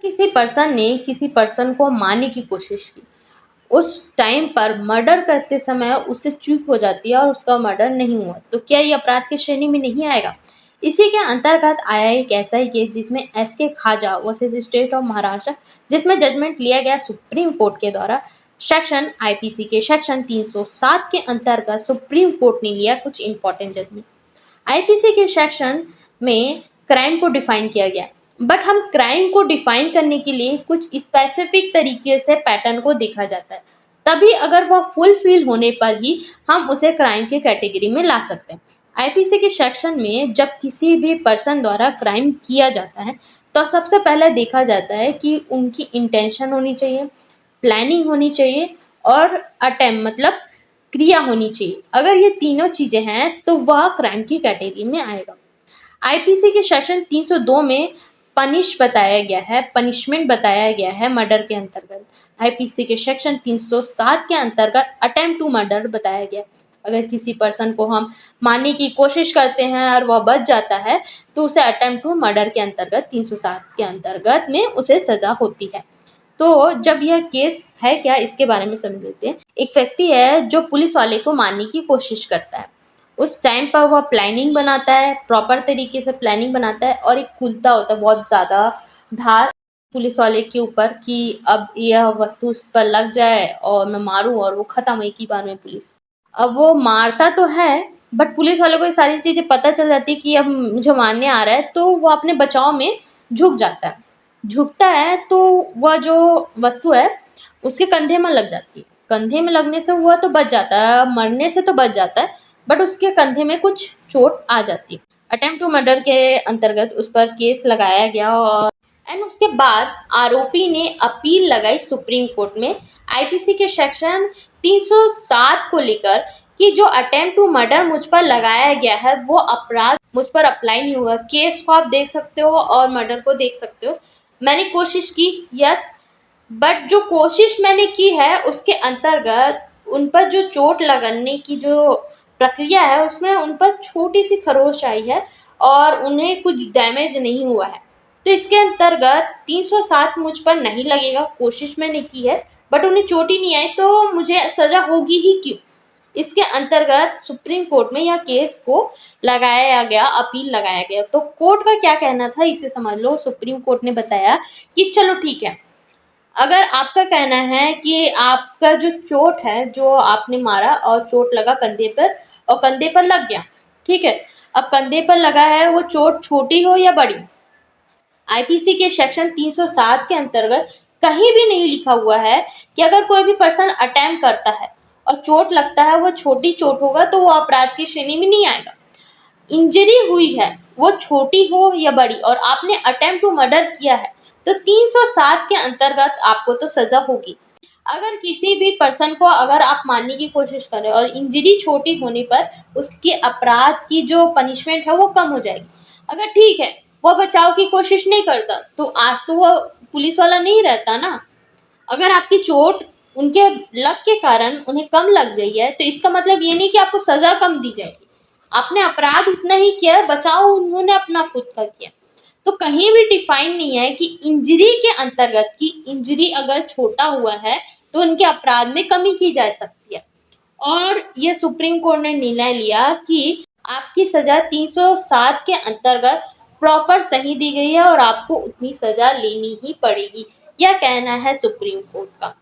किसी पर्सन ने किसी पर्सन को मारने की कोशिश की, उस टाइम पर मर्डर करते समय उससे चूक हो जाती है और उसका मर्डर नहीं हुआ, तो क्या ये अपराध की श्रेणी में नहीं आएगा? इसी के अंतर्गत आया एक ऐसा ही केस जिसमें एस.के. खाजा वर्सेस स्टेट ऑफ महाराष्ट्र, जिसमें जजमेंट लिया गया सुप्रीम कोर्ट के द्वारा। सेक्शन आईपीसी के सेक्शन 307 के अंतर्गत सुप्रीम कोर्ट ने लिया कुछ इंपॉर्टेंट जजमेंट। आईपीसी के सेक्शन में क्राइम को डिफाइन किया गया, बट हम क्राइम को डिफाइन करने के लिए कुछ स्पेसिफिक तरीके से पैटर्न को देखा जाता है, तभी अगर वह फुलफिल होने पर ही हम उसे क्राइम के कैटेगरी में ला सकते हैं। आईपीसी के सेक्शन में जब किसी भी पर्सन द्वारा क्राइम किया जाता है तो सबसे पहले देखा जाता है कि उनकी इंटेंशन होनी चाहिए, प्लानिंग होनी चाहिए और अटेम्प्ट मतलब क्रिया होनी चाहिए। अगर ये तीनों चीजें हैं तो वह क्राइम की कैटेगरी में आएगा। आईपीसी के सेक्शन 302 में पनिशमेंट बताया गया है मर्डर के अंतर्गत। आईपीसी के सेक्शन 307 के अंतर्गत अटेम्प्ट टू मर्डर बताया गया। अगर किसी पर्सन को हम मारने की कोशिश करते हैं और वह बच जाता है तो उसे अटेम्प्ट टू मर्डर के अंतर्गत 307 के अंतर्गत में उसे सजा होती है। तो जब यह केस है क्या, इसके बारे में समझ लेते हैं। एक व्यक्ति है जो पुलिस वाले को मारने की कोशिश करता है। उस टाइम पर वह प्लानिंग बनाता है, प्रॉपर तरीके से प्लानिंग बनाता है और एक खुलता होता है बहुत ज्यादा धार पुलिस वाले के ऊपर कि अब यह वस्तु उस पर लग जाए और मैं मारूं और वो खत्म एक ही बार में पुलिस। अब वो मारता तो है बट पुलिस वालों को ये सारी चीजें पता चल जाती है कि अब मुझे मारने आ रहा है, तो वो अपने बचाव में झुक जाता है। झुकता है तो वह जो वस्तु है उसके कंधे में लग जाती है। कंधे में लगने से वह तो बच जाता है, मरने से तो बच जाता है, बट उसके कंधे में कुछ चोट आ जाती है। अटेम्प्ट टू मर्डर के अंतर्गत उस पर केस लगाया गया और उसके बाद आरोपी ने अपील लगाई सुप्रीम कोर्ट में आईपीसी के सेक्शन 307 को लेकर कि जो अटेम्प्ट टू मर्डर मुझ पर लगाया गया है वो अपराध मुझ पर अप्लाई नहीं होगा। केस को आप देख सकते हो और मर्डर को देख सकते हो। मैंने कोशिश की, यस, बट जो कोशिश मैंने की है उसके अंतर्गत उन पर जो चोट लगने की जो प्रक्रिया है उसमें उन पर छोटी सी खरोच आई है और उन्हें कुछ डैमेज नहीं हुआ है, तो इसके अंतर्गत 307 मुझ पर नहीं लगेगा। कोशिश मैंने की है बट उन्हें चोट ही नहीं आई तो मुझे सजा होगी ही क्यों। इसके अंतर्गत सुप्रीम कोर्ट में यह केस को लगाया गया, अपील लगाया गया। तो कोर्ट का क्या कहना था इसे समझ लो। सुप्रीम कोर्ट ने बताया कि चलो ठीक है, अगर आपका कहना है कि आपका जो चोट है, जो आपने मारा और चोट लगा कंधे पर और कंधे पर लग गया, ठीक है, अब कंधे पर लगा है वो चोट छोटी हो या बड़ी, आईपीसी के सेक्शन 307 के अंतर्गत कहीं भी नहीं लिखा हुआ है कि अगर कोई भी पर्सन अटेम्प्ट करता है और चोट लगता है वो छोटी चोट होगा तो वो अपराध की श्रेणी में नहीं आएगा। इंजरी हुई है वो छोटी हो या बड़ी और आपने अटेम्प्ट टू मर्डर किया है तो 307 के अंतर्गत आपको तो सजा होगी। अगर किसी भी पर्सन को अगर आप मारने की कोशिश करें और इंजरी छोटी होने पर उसके अपराध की जो पनिशमेंट है वो कम हो जाएगी। अगर ठीक है वह बचाव की कोशिश नहीं करता तो आज तो वह पुलिस वाला नहीं रहता ना। अगर आपकी चोट उनके लक के कारण उन्हें कम लग गई है तो इसका मतलब ये नहीं कि आपको सजा कम दी जाएगी। आपने अपराध उतना ही किया, बचाव उन्होंने अपना खुद का किया। तो कहीं भी डिफाइन नहीं है कि इंजरी के अंतर्गत की इंजरी अगर छोटा हुआ है तो उनके अपराध में कमी की जा सकती है। और यह सुप्रीम कोर्ट ने निर्णय लिया कि आपकी सजा 307 के अंतर्गत प्रॉपर सही दी गई है और आपको उतनी सजा लेनी ही पड़ेगी। यह कहना है सुप्रीम कोर्ट का।